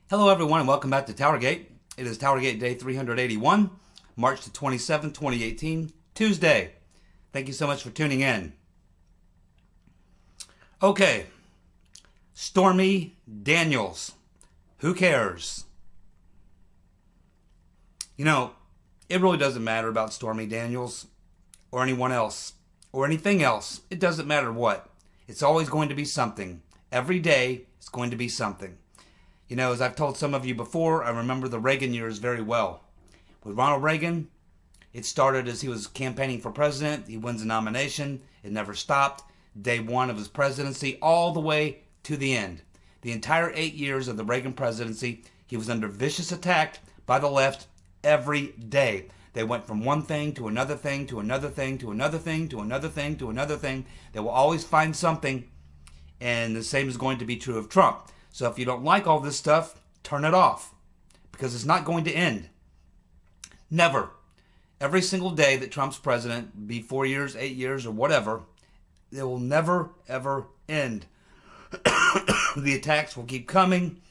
Hello everyone and welcome back to TowerGate. It is TowerGate Day 381, March the 27th, 2018, Tuesday. Thank you so much for tuning in. Okay, Stormy Daniels. Who cares? You know, it really doesn't matter about Stormy Daniels or anyone else or anything else. It doesn't matter what. It's always going to be something. Every day it's going to be something. You know, as I've told some of you before, I remember the Reagan years very well. With Ronald Reagan, it started as he was campaigning for president. He wins the nomination. It never stopped. Day one of his presidency all the way to the end. The entire 8 years of the Reagan presidency, he was under vicious attack by the left every day. They went from one thing to another thing to another thing to another thing to another thing to another thing. They will always find something, and the same is going to be true of Trump. So if you don't like all this stuff, turn it off, because it's not going to end. Never. Every single day that Trump's president, be 4 years, 8 years, or whatever, it will never, ever end. The attacks will keep coming,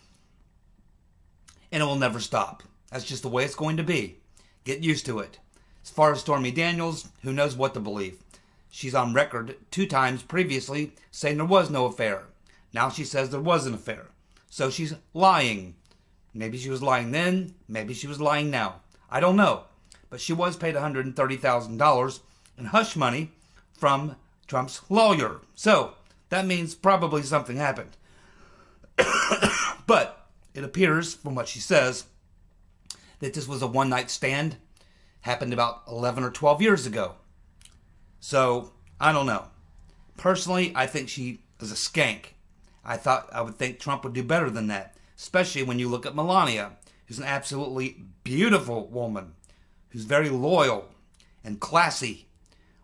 and it will never stop. That's just the way it's going to be. Get used to it. As far as Stormy Daniels, who knows what to believe? She's on record 2 times previously saying there was no affair. Now she says there was an affair. So she's lying. Maybe she was lying then. Maybe she was lying now. I don't know. But she was paid $130,000 in hush money from Trump's lawyer. So that means probably something happened. But it appears, from what she says, that this was a one-night stand. Happened about 11 or 12 years ago. So, I don't know. Personally, I think she is a skank. I would think Trump would do better than that, especially when you look at Melania, who's an absolutely beautiful woman, who's very loyal and classy.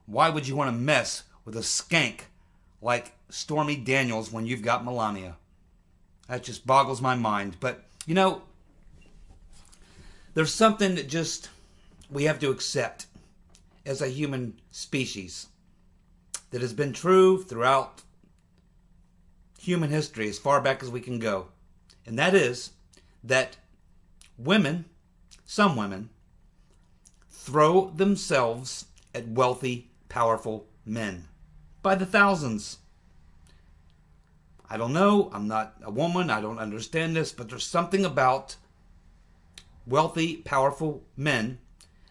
Why would you want to mess with a skank like Stormy Daniels when you've got Melania? That just boggles my mind. But, you know, there's something that just we have to accept as a human species that has been true throughout human history as far back as we can go. And that is that women, some women, throw themselves at wealthy, powerful men by the thousands. I don't know. I'm not a woman. I don't understand this. But there's something about wealthy, powerful men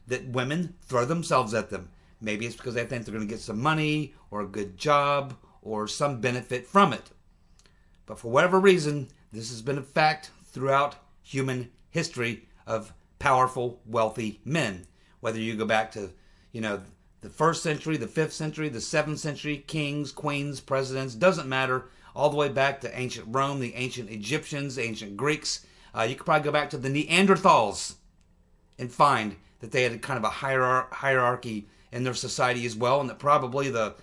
that women throw themselves at them. Maybe it's because they think they're going to get some money or a good job or some benefit from it. But for whatever reason, this has been a fact throughout human history of powerful, wealthy men. Whether you go back to, the 1st century, the 5th century, the 7th century, kings, queens, presidents, doesn't matter, all the way back to ancient Rome, the ancient Egyptians, ancient Greeks. You could probably go back to the Neanderthals and find that they had kind of a hierarchy in their society as well, and that probably the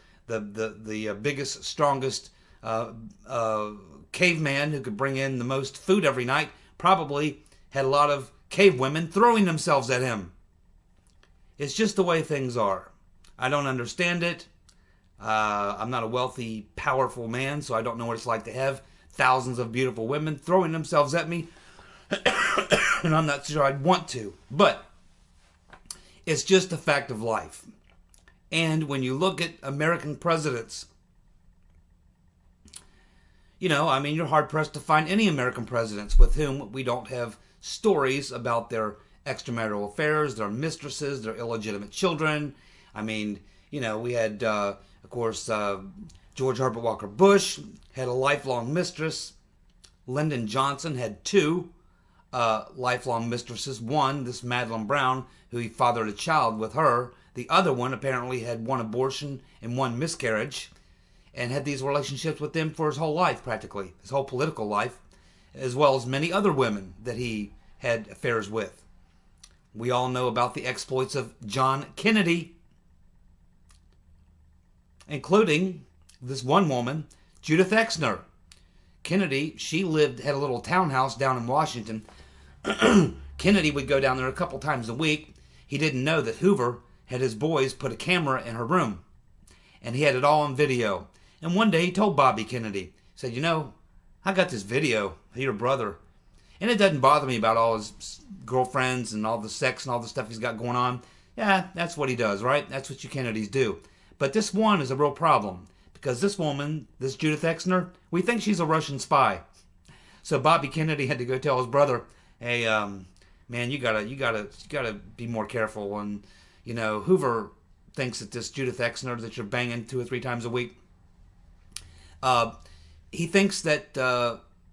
biggest, strongest caveman who could bring in the most food every night probably had a lot of cave women throwing themselves at him. It's just the way things are. I don't understand it. I'm not a wealthy, powerful man, so I don't know what it's like to have thousands of beautiful women throwing themselves at me. And I'm not sure I'd want to. But it's just a fact of life. And when you look at American presidents, you're hard-pressed to find any American presidents with whom we don't have stories about their extramarital affairs, their mistresses, their illegitimate children. We had, of course, George Herbert Walker Bush had a lifelong mistress. Lyndon Johnson had 2 lifelong mistresses. One, this Madeline Brown, who he fathered a child with her. The other one apparently had 1 abortion and 1 miscarriage, and had these relationships with them for his whole life, practically, his whole political life, as well as many other women that he had affairs with. We all know about the exploits of John Kennedy, including this one woman, Judith Exner. Kennedy, she had a little townhouse down in Washington. Kennedy would go down there a couple times a week. He didn't know that Hoover had his boys put a camera in her room, and he had it all on video. And one day he told Bobby Kennedy, he said, I got this video of your brother, And it doesn't bother me about all his girlfriends and all the sex and all the stuff he's got going on. Yeah, that's what he does, right? That's what you Kennedys do. But this one is a real problem. Because this woman, this Judith Exner, we think she's a Russian spy. So Bobby Kennedy had to go tell his brother, hey, man, you gotta be more careful. And, you know, Hoover thinks that this Judith Exner that you're banging 2 or 3 times a week, he thinks that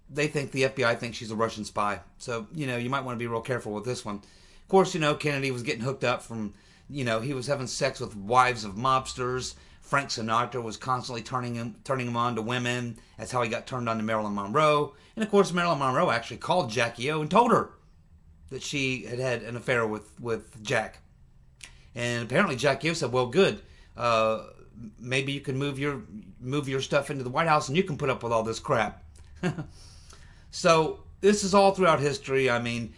they think the FBI thinks she's a Russian spy. So, you know, you might want to be real careful with this one. Of course, you know, Kennedy was getting hooked up from, you know, he was having sex with wives of mobsters. Frank Sinatra was constantly turning him on to women. That's how he got turned on to Marilyn Monroe. And of course, Marilyn Monroe actually called Jackie O and told her that she had had an affair with Jack. And apparently Jackie O said, well, good. Maybe you can move your stuff into the White House and you can put up with all this crap. So this is all throughout history. I mean,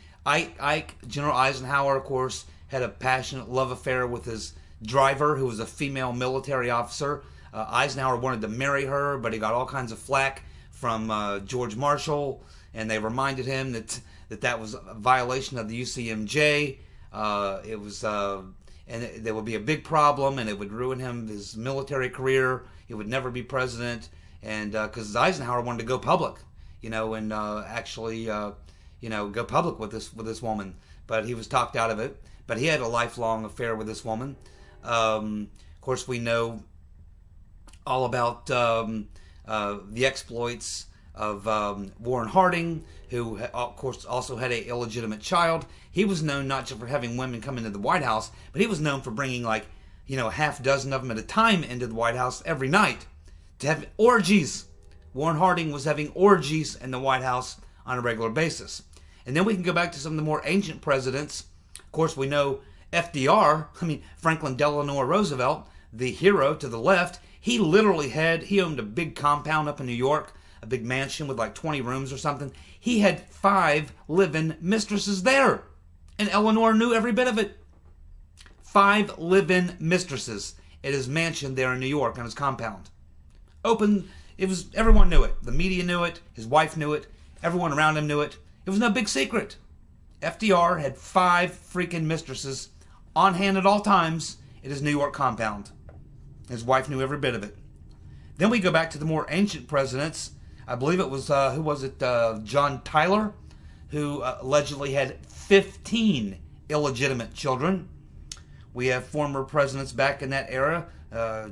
General Eisenhower, of course, had a passionate love affair with his driver, who was a female military officer. Eisenhower wanted to marry her, but he got all kinds of flack from George Marshall, and they reminded him that was a violation of the UCMJ. It was, and there would be a big problem, and it would ruin his military career. He would never be president, and because Eisenhower wanted to go public, you know, and actually, you know, go public with this woman, but he was talked out of it. But he had a lifelong affair with this woman. Of course, we know all about the exploits of Warren Harding, who, of course, also had an illegitimate child. He was known not just for having women come into the White House, but he was known for bringing, like, you know, a half dozen of them at a time into the White House every night to have orgies. Warren Harding was having orgies in the White House on a regular basis. And then we can go back to some of the more ancient presidents. Of course, we know FDR, Franklin Delano Roosevelt, the hero to the left, he owned a big compound up in New York, a big mansion with like 20 rooms or something. He had 5 live-in mistresses there. And Eleanor knew every bit of it. 5 live-in mistresses at his mansion there in New York on his compound. Everyone knew it. The media knew it. His wife knew it. Everyone around him knew it. It was no big secret. FDR had 5 freaking mistresses on hand at all times at his New York compound. His wife knew every bit of it. Then we go back to the more ancient presidents. I believe it was, John Tyler, who allegedly had 15 illegitimate children. We have former presidents back in that era,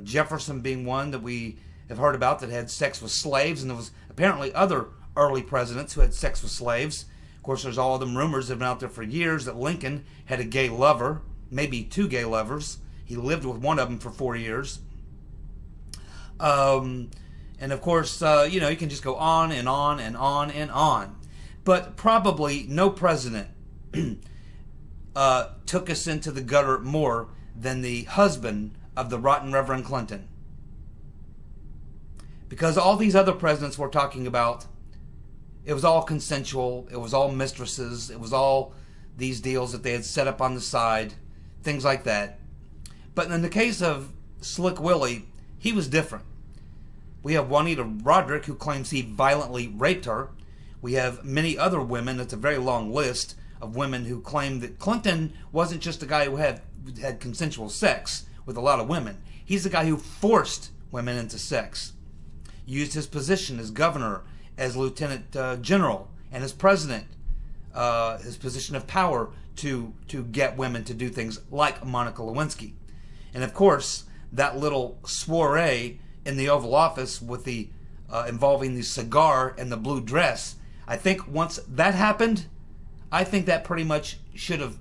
Jefferson being one that we have heard about that had sex with slaves, and there was apparently other early presidents who had sex with slaves. Of course, there's all of them rumors that have been out there for years that Lincoln had a gay lover, maybe 2 gay lovers. He lived with one of them for 4 years. And of course, you can just go on and on and on and on. But probably no president took us into the gutter more than the husband of the rotten Reverend Clinton. Because all these other presidents we're talking about, it was all consensual, it was all mistresses, it was all these deals that they had set up on the side, things like that. But in the case of Slick Willie, he was different. We have Juanita Roderick, who claims he violently raped her. We have many other women. It's a very long list of women who claim that Clinton wasn't just a guy who had consensual sex with a lot of women. He's the guy who forced women into sex, used his position as governor, as lieutenant general, and as president, his position of power to get women to do things like Monica Lewinsky. And of course, that little soiree in the Oval Office with the involving the cigar and the blue dress, I think once that happened, I think that pretty much should have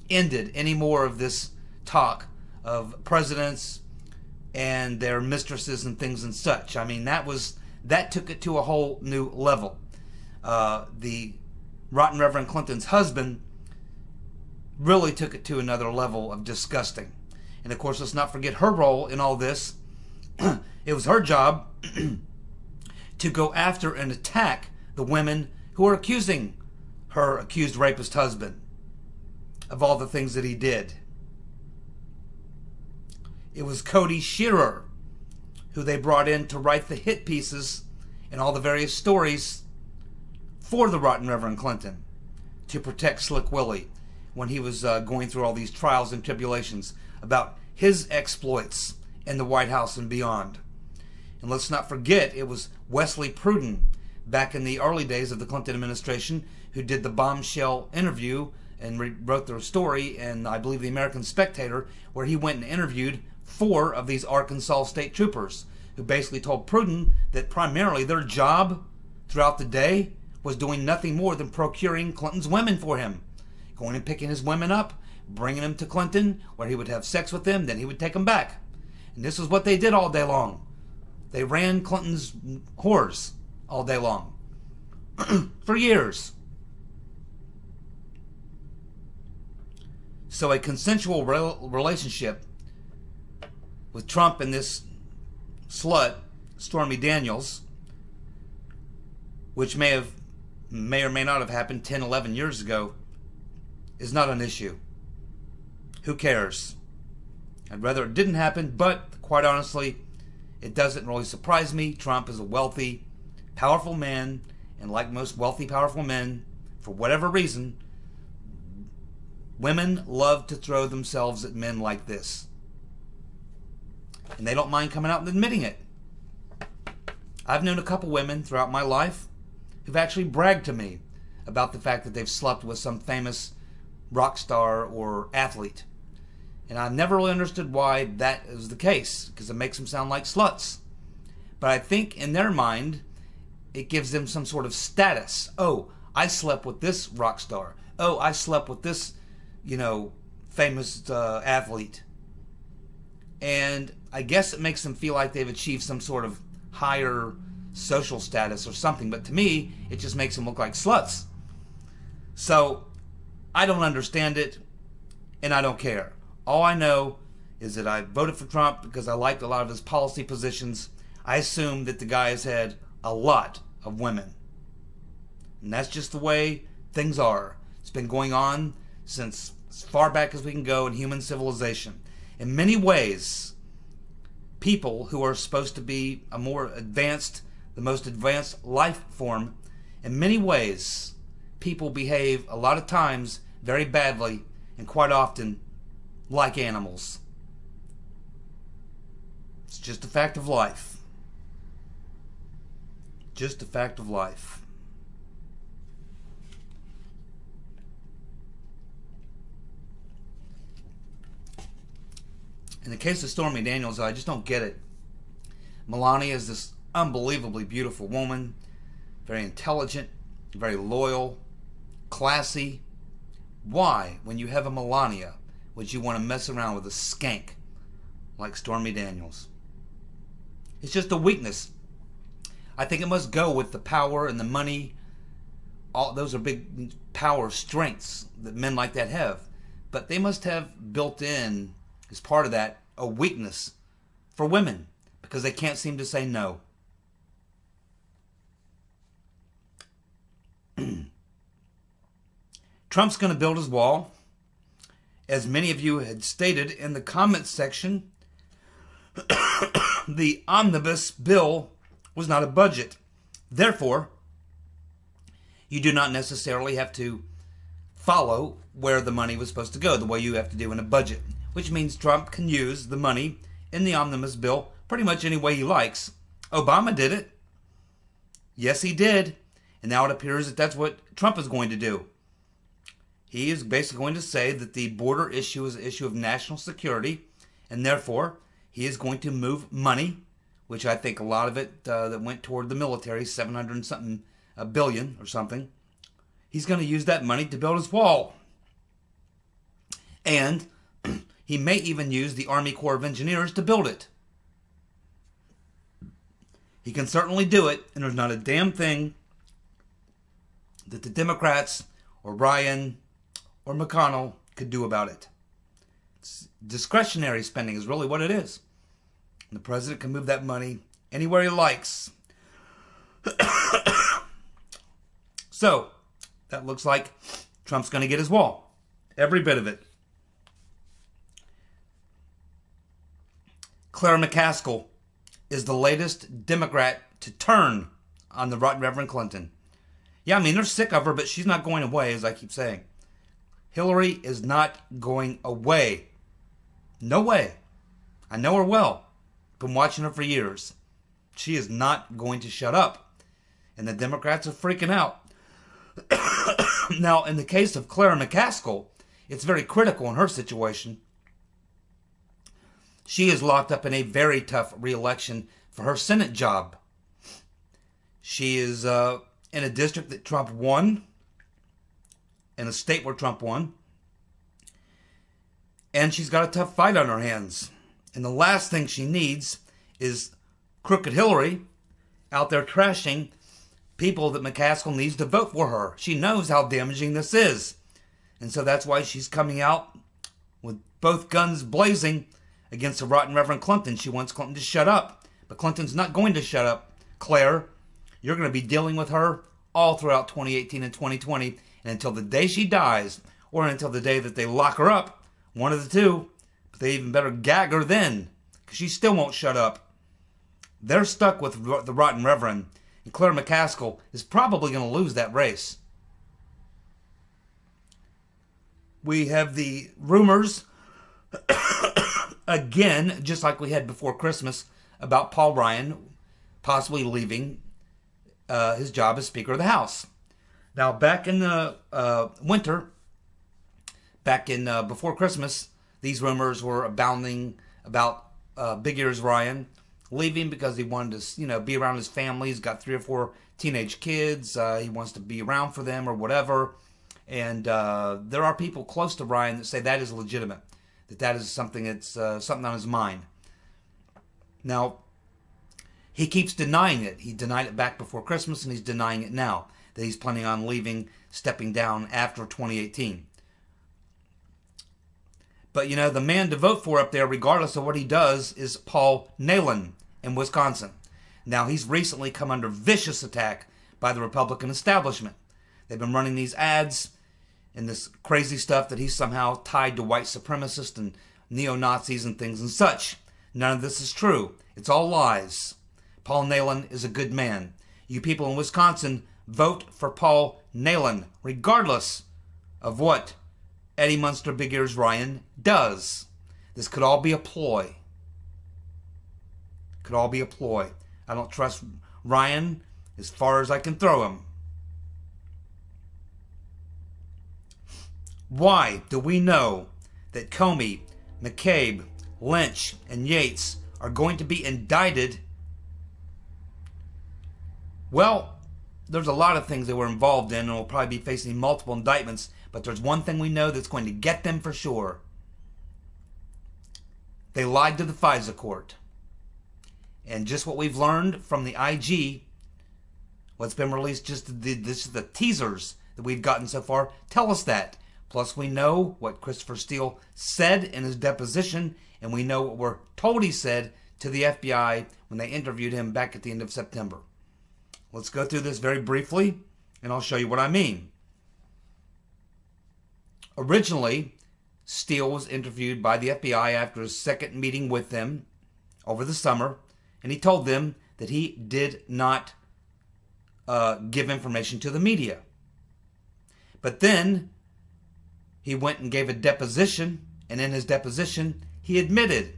ended any more of this talk of presidents and their mistresses and things and such. I mean, that took it to a whole new level. The rotten Reverend Clinton's husband really took it to another level of disgusting. And of course, let's not forget her role in all this. It was her job to go after and attack the women who are accusing her accused rapist husband of all the things that he did. It was Cody Shearer who they brought in to write the hit pieces and all the various stories for the Rotten Reverend Clinton to protect Slick Willie when he was going through all these trials and tribulations about his exploits in the White House and beyond. And let's not forget, it was Wesley Pruden back in the early days of the Clinton administration who did the bombshell interview and wrote the story in, I believe, the American Spectator, where he went and interviewed 4 of these Arkansas state troopers who basically told Pruden that primarily their job throughout the day was doing nothing more than procuring Clinton's women for him. Going and picking his women up, bringing them to Clinton, where he would have sex with them, then he would take them back. And this is what they did all day long. They ran Clinton's whores all day long. For years. So a consensual relationship with Trump and this slut, Stormy Daniels, which may or may not have happened 10, 11 years ago, is not an issue. Who cares? I'd rather it didn't happen, but quite honestly, it doesn't really surprise me. Trump is a wealthy, powerful man, and like most wealthy, powerful men, for whatever reason, women love to throw themselves at men like this. And they don't mind coming out and admitting it. I've known a couple women throughout my life who've actually bragged to me about the fact that they've slept with some famous rock star or athlete. And I've never really understood why that is the case, because it makes them sound like sluts. But I think in their mind, it gives them some sort of status. Oh, I slept with this rock star. Oh, I slept with this, famous athlete. And I guess it makes them feel like they've achieved some sort of higher social status or something. But to me, it just makes them look like sluts. So I don't understand it, and I don't care. All I know is that I voted for Trump because I liked a lot of his policy positions. I assume that the guy has had a lot of women. And that's just the way things are. It's been going on since as far back as we can go in human civilization. In many ways, people who are supposed to be a more advanced, the most advanced life form, in many ways, people behave a lot of times very badly and quite often like animals. It's just a fact of life. Just a fact of life. In the case of Stormy Daniels, I just don't get it. Melania is this unbelievably beautiful woman, very intelligent, very loyal, classy. Why, when you have a Melania, would you want to mess around with a skank like Stormy Daniels? It's just a weakness. I think it must go with the power and the money. All those are big power strengths that men like that have. But they must have built in, as part of that, a weakness for women because they can't seem to say no. Trump's going to build his wall. As many of you had stated in the comments section, the omnibus bill was not a budget. Therefore, you do not necessarily have to follow where the money was supposed to go the way you have to do in a budget, which means Trump can use the money in the omnibus bill pretty much any way he likes. Obama did it. Yes, he did. And now it appears that that's what Trump is going to do. He is basically going to say that the border issue is an issue of national security, and therefore he is going to move money, which I think a lot of it that went toward the military, 700 and something billion or something. He's going to use that money to build his wall. And he may even use the Army Corps of Engineers to build it. He can certainly do it, and there's not a damn thing that the Democrats or Ryan or McConnell could do about it. It's discretionary spending is really what it is. And the president can move that money anywhere he likes. So, that looks like Trump's going to get his wall. Every bit of it. Claire McCaskill is the latest Democrat to turn on the Reverend Clinton. Yeah, I mean, they're sick of her, but she's not going away, as I keep saying. Hillary is not going away. No way. I know her well. Been watching her for years. She is not going to shut up. And the Democrats are freaking out. Now, in the case of Claire McCaskill, it's very critical in her situation. She is locked up in a very tough re-election for her Senate job. She is in a district that Trump won, in a state where Trump won, and she's got a tough fight on her hands. And the last thing she needs is crooked Hillary out there trashing people that McCaskill needs to vote for her. She knows how damaging this is. And so that's why she's coming out with both guns blazing against the rotten Reverend Clinton. She wants Clinton to shut up. But Clinton's not going to shut up. Claire, you're going to be dealing with her all throughout 2018 and 2020. And until the day she dies, or until the day that they lock her up, one of the two, but they even better gag her then, because she still won't shut up. They're stuck with the rotten Reverend. And Claire McCaskill is probably going to lose that race. We have the rumors, again, just like we had before Christmas, about Paul Ryan possibly leaving his job as Speaker of the House. Now, back in the winter, before Christmas, these rumors were abounding about Big Ears Ryan leaving because he wanted to, be around his family. He's got 3 or 4 teenage kids. He wants to be around for them or whatever. And there are people close to Ryan that say that is legitimate, that is something that's something on his mind. Now, he keeps denying it. He denied it back before Christmas, and he's denying it now, that he's planning on leaving, stepping down after 2018. But, the man to vote for up there, regardless of what he does, is Paul Nehlen in Wisconsin. Now, he's recently come under vicious attack by the Republican establishment. They've been running these ads and this crazy stuff that he's somehow tied to white supremacists and neo-Nazis and things and such. None of this is true. It's all lies. Paul Nehlen is a good man. You people in Wisconsin, vote for Paul Nehlen, regardless of what Eddie Munster Big Ears Ryan does. This could all be a ploy. Could all be a ploy. I don't trust Ryan as far as I can throw him. Why do we know that Comey, McCabe, Lynch, and Yates are going to be indicted? Well, there's a lot of things they were involved in and will probably be facing multiple indictments, but there's one thing we know that's going to get them for sure. They lied to the FISA court. And just what we've learned from the IG, what's been released, just the teasers that we've gotten so far, tell us that. Plus, we know what Christopher Steele said in his deposition, and we know what we're told he said to the FBI when they interviewed him back at the end of September. Let's go through this very briefly, and I'll show you what I mean. Originally, Steele was interviewed by the FBI after his second meeting with them over the summer, and he told them that he did not give information to the media. But then he went and gave a deposition, and in his deposition, he admitted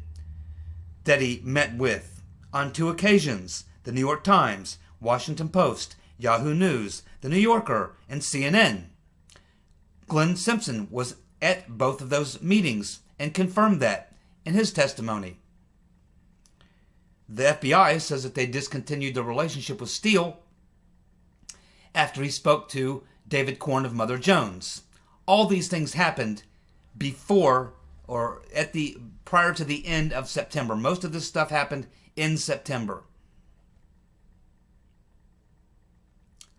that he met with, on 2 occasions, the New York Times, Washington Post, Yahoo News, The New Yorker, and CNN. Glenn Simpson was at both of those meetings and confirmed that in his testimony. The FBI says that they discontinued the relationship with Steele after he spoke to David Corn of Mother Jones. All these things happened before or prior to the end of September. Most of this stuff happened in September.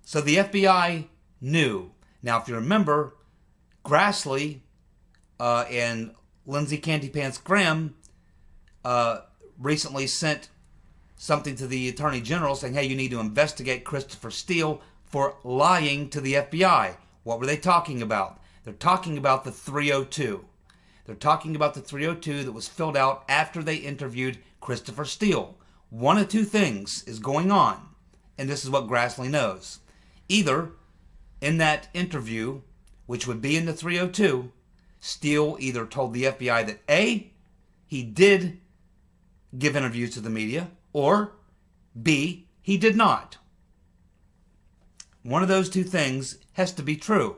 So the FBI knew. Now, if you remember, Grassley and Lindsey Candy Pants Graham recently sent something to the Attorney General saying, hey, you need to investigate Christopher Steele for lying to the FBI. What were they talking about? They're talking about the 302. They're talking about the 302 that was filled out after they interviewed Christopher Steele. One of 2 things is going on, and this is what Grassley knows. Either In that interview, which would be in the 302, Steele either told the FBI that A, he did give interviews to the media, or B, he did not. One of those two things has to be true.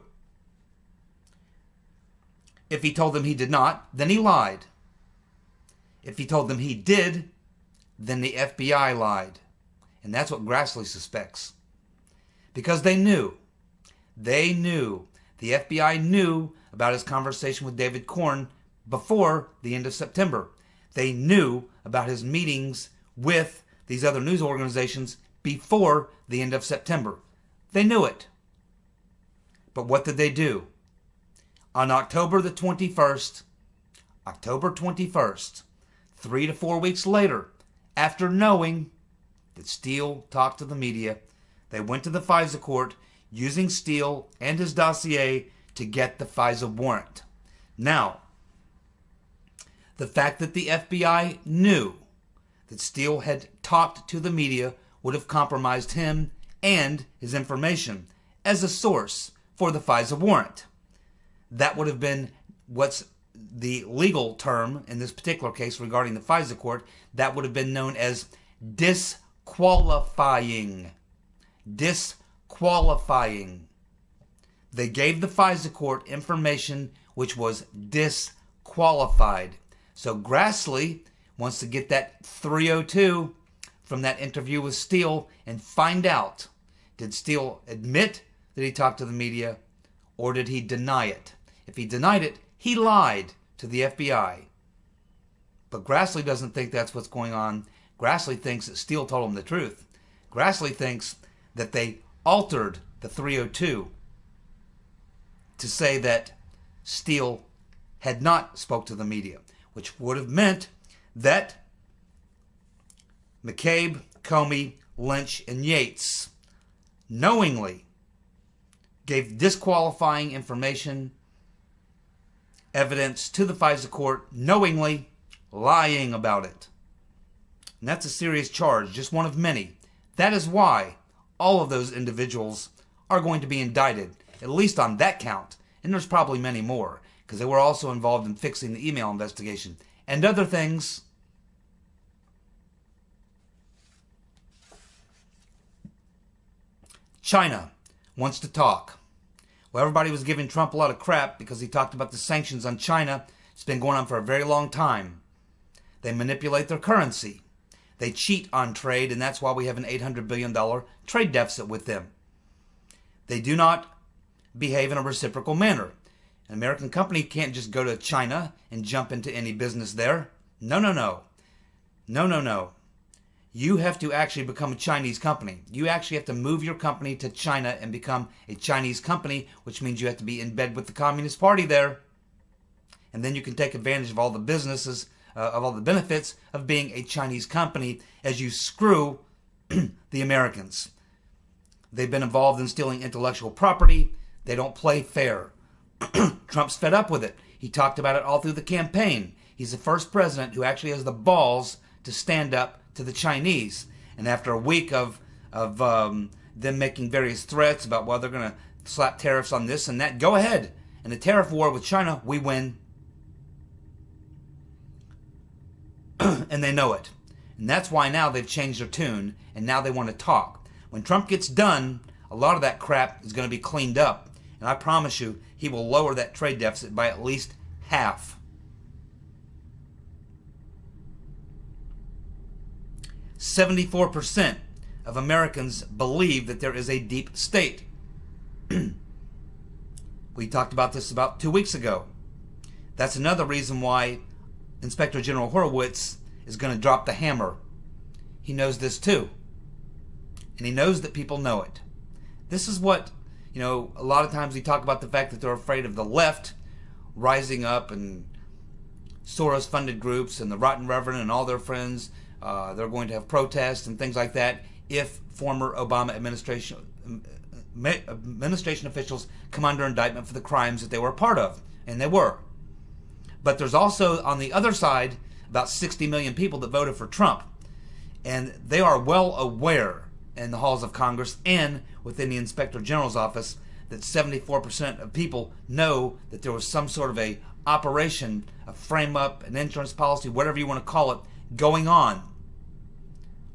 If he told them he did not, then he lied. If he told them he did, then the FBI lied. And that's what Grassley suspects. Because they knew. They knew. The FBI knew about his conversation with David Corn before the end of September. They knew about his meetings with these other news organizations before the end of September. They knew it. But what did they do? On October 21st, 3 to 4 weeks later, after knowing that Steele talked to the media, they went to the FISA court using Steele and his dossier to get the FISA warrant. Now, the fact that the FBI knew that Steele had talked to the media would have compromised him and his information as a source for the FISA warrant. That would have been what's the legal term in this particular case regarding the FISA court. That would have been known as disqualifying. Disqualifying. They gave the FISA court information which was disqualified. So Grassley wants to get that 302 from that interview with Steele and find out, did Steele admit that he talked to the media, or did he deny it? If he denied it, he lied to the FBI. But Grassley doesn't think that's what's going on. Grassley thinks that Steele told him the truth. Grassley thinks that they altered the 302 to say that Steele had not spoke to the media, which would have meant that McCabe, Comey, Lynch, and Yates knowingly gave disqualifying information, evidence to the FISA court, knowingly lying about it. And that's a serious charge, just one of many. That is why all of those individuals are going to be indicted, at least on that count. And there's probably many more, because they were also involved in fixing the email investigation and other things. China wants to talk. Well, everybody was giving Trump a lot of crap because he talked about the sanctions on China. It's been going on for a very long time. They manipulate their currency. They cheat on trade, and that's why we have an $800 billion trade deficit with them. They do not behave in a reciprocal manner. An American company can't just go to China and jump into any business there. No, no, no. No, no, no. You have to actually become a Chinese company. You actually have to move your company to China and become a Chinese company, which means you have to be in bed with the Communist Party there. And then you can take advantage of all the businesses, of all the benefits of being a Chinese company as you screw the Americans. They've been involved in stealing intellectual property. They don't play fair. Trump's fed up with it. He talked about it all through the campaign. He's the first president who actually has the balls to stand up to the Chinese. And after a week of them making various threats about, well, they're going to slap tariffs on this and that, go ahead. In the tariff war with China, we win. And they know it. And that's why now they've changed their tune, and now they want to talk. When Trump gets done, a lot of that crap is going to be cleaned up. And I promise you, he will lower that trade deficit by at least half. 74% of Americans believe that there is a deep state. We talked about this about 2 weeks ago. That's another reason why Inspector General Horowitz is going to drop the hammer. He knows this too. And he knows that people know it. This is what, a lot of times we talk about the fact that they're afraid of the left rising up and Soros-funded groups and the Rotten Reverend and all their friends. They're going to have protests and things like that if former Obama administration officials come under indictment for the crimes that they were a part of. And they were. But there's also, on the other side, about 60 million people that voted for Trump. And they are well aware in the halls of Congress and within the Inspector General's office that 74% of people know that there was some sort of a operation, a frame-up, an insurance policy, whatever you want to call it, going on.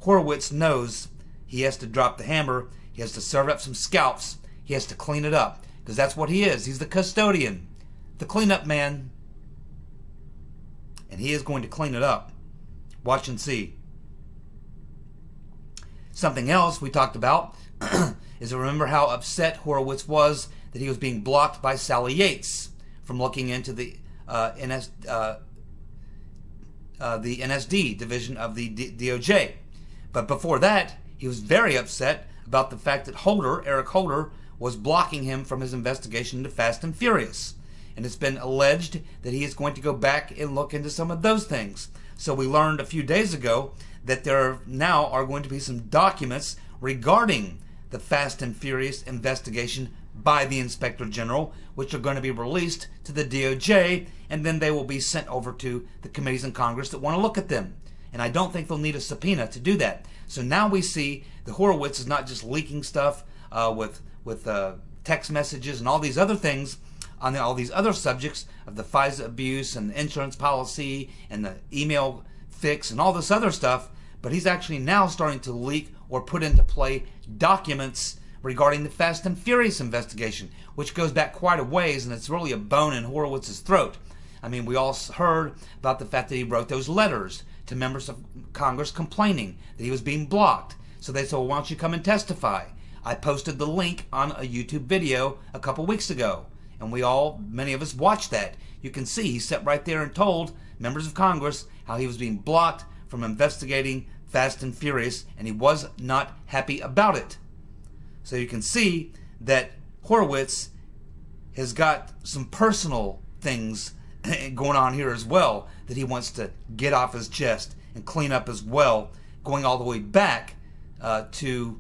Horowitz knows he has to drop the hammer, he has to serve up some scalps, he has to clean it up, because that's what he is. He's the custodian, the cleanup man, and he is going to clean it up. Watch and see. Something else we talked about is, remember how upset Horowitz was that he was being blocked by Sally Yates from looking into the NSD division of the DOJ. But before that, he was very upset about the fact that Eric Holder, was blocking him from his investigation into Fast and Furious. And it's been alleged that he is going to go back and look into some of those things. So we learned a few days ago that there now are going to be some documents regarding the Fast and Furious investigation by the Inspector General, which are going to be released to the DOJ, and then they will be sent over to the committees in Congress that want to look at them. And I don't think they'll need a subpoena to do that. So now we see the Horowitz is not just leaking stuff with text messages and all these other things on all these other subjects of the FISA abuse and the insurance policy and the email fix and all this other stuff, but he's actually now starting to leak or put into play documents regarding the Fast and Furious investigation, which goes back quite a ways, and it's really a bone in Horowitz's throat. I mean, we all heard about the fact that he wrote those letters to members of Congress complaining that he was being blocked. So they said, well, why don't you come and testify? I posted the link on a YouTube video a couple weeks ago, and many of us watched that. You can see he sat right there and told members of Congress how he was being blocked from investigating Fast and Furious, and he was not happy about it. So you can see that Horowitz has got some personal things going on here as well that he wants to get off his chest and clean up as well, going all the way back to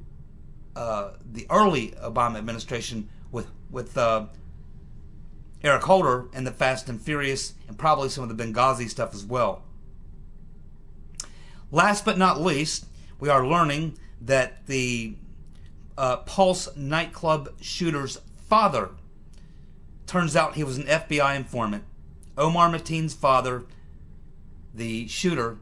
the early Obama administration with Eric Holder and the Fast and Furious, and probably some of the Benghazi stuff as well. Last but not least, we are learning that the Pulse nightclub shooter's father, turns out he was an FBI informant. Omar Mateen's father, the shooter,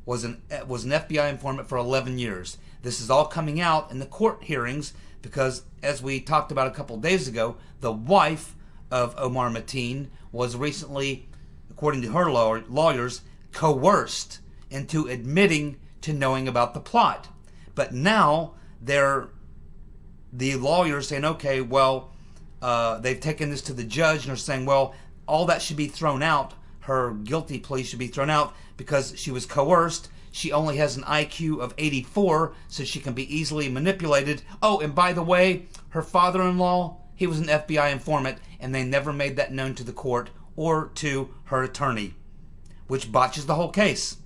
was an FBI informant for 11 years. This is all coming out in the court hearings because, as we talked about a couple days ago, the wife of Omar Mateen was recently, according to her lawyers, coerced into admitting to knowing about the plot. But now the lawyers saying, okay, well, they've taken this to the judge and are saying, well, all that should be thrown out. Her guilty plea should be thrown out because she was coerced. She only has an IQ of 84, so she can be easily manipulated. Oh, and by the way, her father-in-law, he was an FBI informant, and they never made that known to the court or to her attorney, which botches the whole case.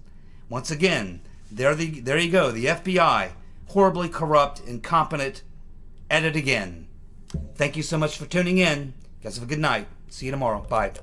Once again, there you go, the FBI, horribly corrupt, incompetent, at it again. Thank you so much for tuning in. You guys have a good night. See you tomorrow. Bye.